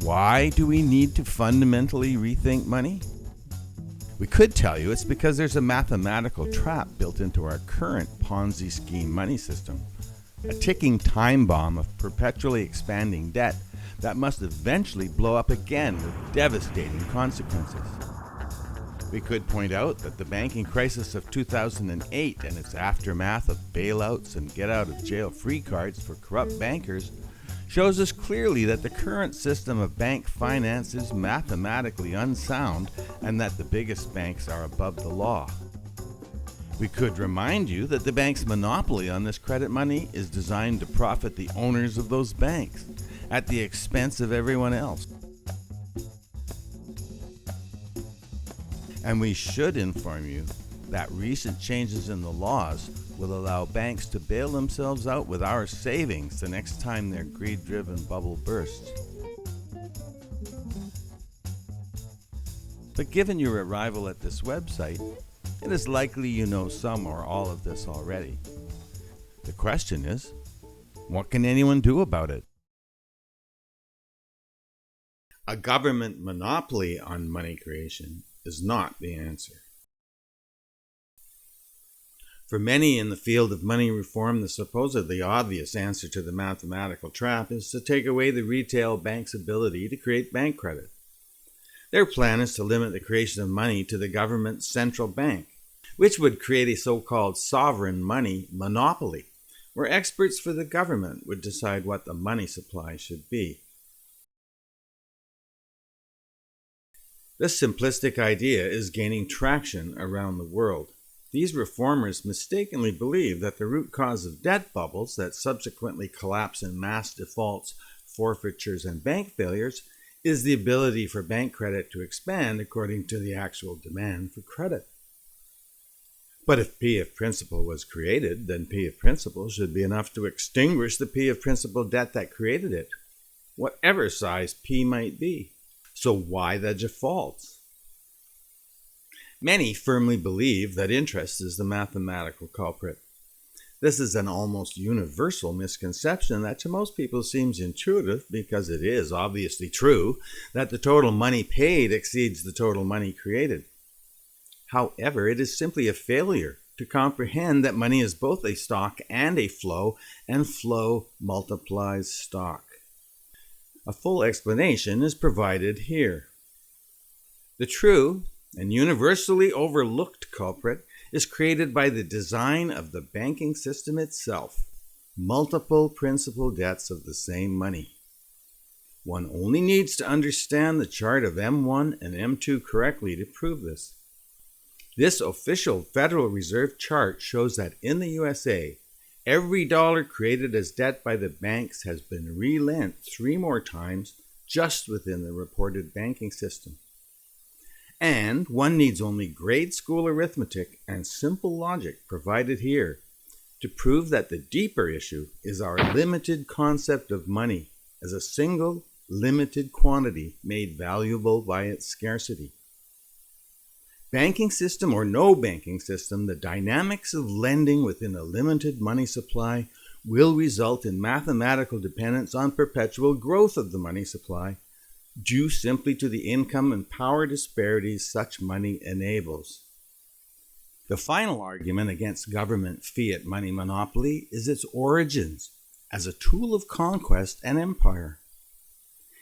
Why do we need to fundamentally rethink money? We could tell you it's because there's a mathematical trap built into our current Ponzi scheme money system, a ticking time bomb of perpetually expanding debt that must eventually blow up again with devastating consequences. We could point out that the banking crisis of 2008 and its aftermath of bailouts and get-out-of-jail-free cards for corrupt bankers shows us clearly that the current system of bank finance is mathematically unsound and that the biggest banks are above the law. We could remind you that the bank's monopoly on this credit money is designed to profit the owners of those banks at the expense of everyone else. And we should inform you that recent changes in the laws will allow banks to bail themselves out with our savings the next time their greed-driven bubble bursts. But given your arrival at this website, it is likely you know some or all of this already. The question is, what can anyone do about it? A government monopoly on money creation is not the answer. For many in the field of money reform, the supposedly obvious answer to the mathematical trap is to take away the retail bank's ability to create bank credit. Their plan is to limit the creation of money to the government's central bank, which would create a so-called sovereign money monopoly, where experts for the government would decide what the money supply should be. This simplistic idea is gaining traction around the world. These reformers mistakenly believe that the root cause of debt bubbles that subsequently collapse in mass defaults, forfeitures, and bank failures is the ability for bank credit to expand according to the actual demand for credit. But if P of principal was created, then P of principal should be enough to extinguish the P of principal debt that created it, whatever size P might be. So why the defaults? Many firmly believe that interest is the mathematical culprit. This is an almost universal misconception that to most people seems intuitive because it is obviously true that the total money paid exceeds the total money created. However, it is simply a failure to comprehend that money is both a stock and a flow, and flow multiplies stock. A full explanation is provided here. The true and universally overlooked culprit is created by the design of the banking system itself, multiple principal debts of the same money. One only needs to understand the chart of M1 and M2 correctly to prove this. This official Federal Reserve chart shows that in the USA, every dollar created as debt by the banks has been relent 3 more times just within the reported banking system. And one needs only grade school arithmetic and simple logic provided here to prove that the deeper issue is our limited concept of money as a single limited quantity made valuable by its scarcity. Banking system or no banking system, the dynamics of lending within a limited money supply will result in mathematical dependence on perpetual growth of the money supply, due simply to the income and power disparities such money enables. The final argument against government fiat money monopoly is its origins as a tool of conquest and empire.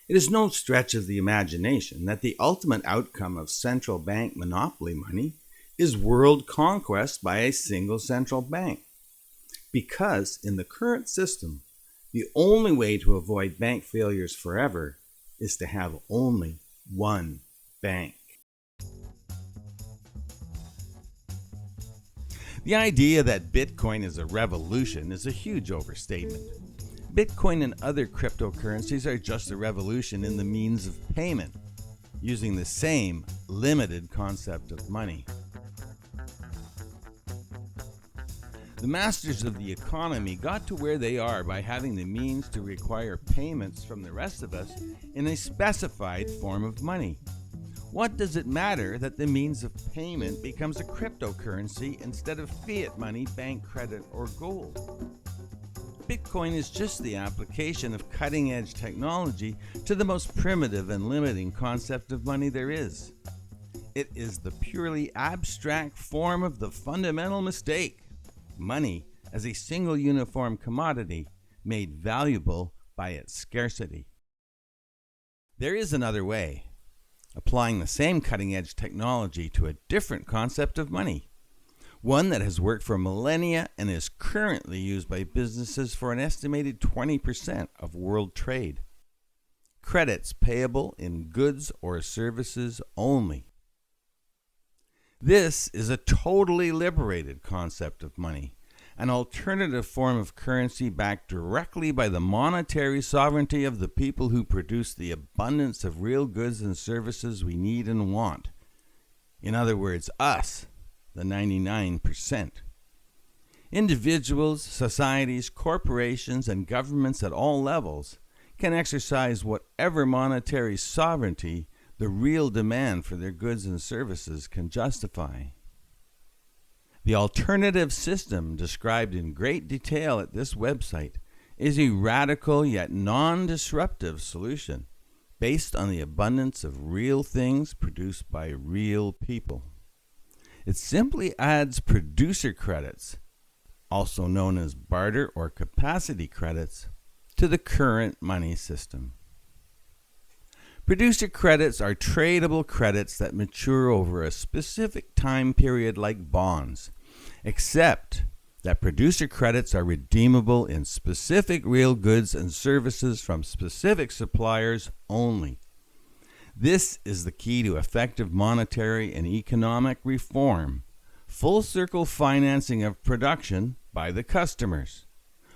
It is no stretch of the imagination that the ultimate outcome of central bank monopoly money is world conquest by a single central bank. Because in the current system, the only way to avoid bank failures forever is to have only one bank. The idea that Bitcoin is a revolution is a huge overstatement. Bitcoin and other cryptocurrencies are just a revolution in the means of payment, using the same limited concept of money. The masters of the economy got to where they are by having the means to require payments from the rest of us in a specified form of money. What does it matter that the means of payment becomes a cryptocurrency instead of fiat money, bank credit, or gold? Bitcoin is just the application of cutting-edge technology to the most primitive and limiting concept of money there is. It is the purely abstract form of the fundamental mistake: money as a single uniform commodity made valuable by its scarcity. There is another way, applying the same cutting-edge technology to a different concept of money, one that has worked for millennia and is currently used by businesses for an estimated 20% of world trade. Credits payable in goods or services only. This is a totally liberated concept of money, an alternative form of currency backed directly by the monetary sovereignty of the people who produce the abundance of real goods and services we need and want. In other words, us, the 99%. Individuals, societies, corporations, and governments at all levels can exercise whatever monetary sovereignty the real demand for their goods and services can justify. The alternative system described in great detail at this website is a radical yet non-disruptive solution based on the abundance of real things produced by real people. It simply adds producer credits, also known as barter or capacity credits, to the current money system. Producer credits are tradable credits that mature over a specific time period like bonds, except that producer credits are redeemable in specific real goods and services from specific suppliers only. This is the key to effective monetary and economic reform, full circle financing of production by the customers,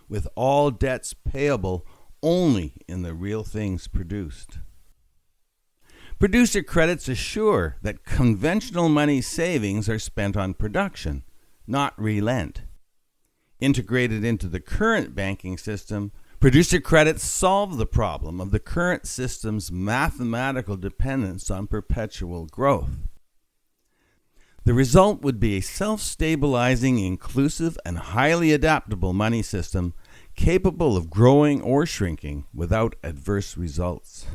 with all debts payable only in the real things produced. Producer credits assure that conventional money savings are spent on production, not relent. Integrated into the current banking system, producer credits solve the problem of the current system's mathematical dependence on perpetual growth. The result would be a self-stabilizing, inclusive, and highly adaptable money system capable of growing or shrinking without adverse results.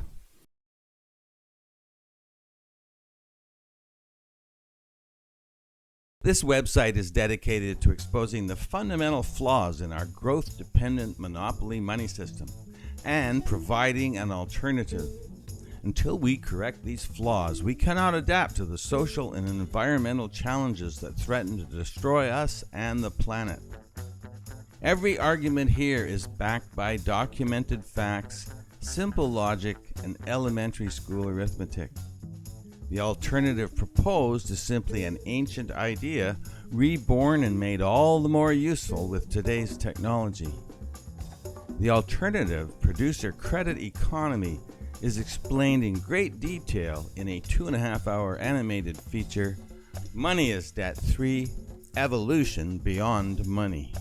This website is dedicated to exposing the fundamental flaws in our growth-dependent monopoly money system and providing an alternative. Until we correct these flaws, we cannot adapt to the social and environmental challenges that threaten to destroy us and the planet. Every argument here is backed by documented facts, simple logic, and elementary school arithmetic. The alternative proposed is simply an ancient idea reborn and made all the more useful with today's technology. The alternative producer credit economy is explained in great detail in a 2.5-hour animated feature, Money is Debt 3: Evolution Beyond Money.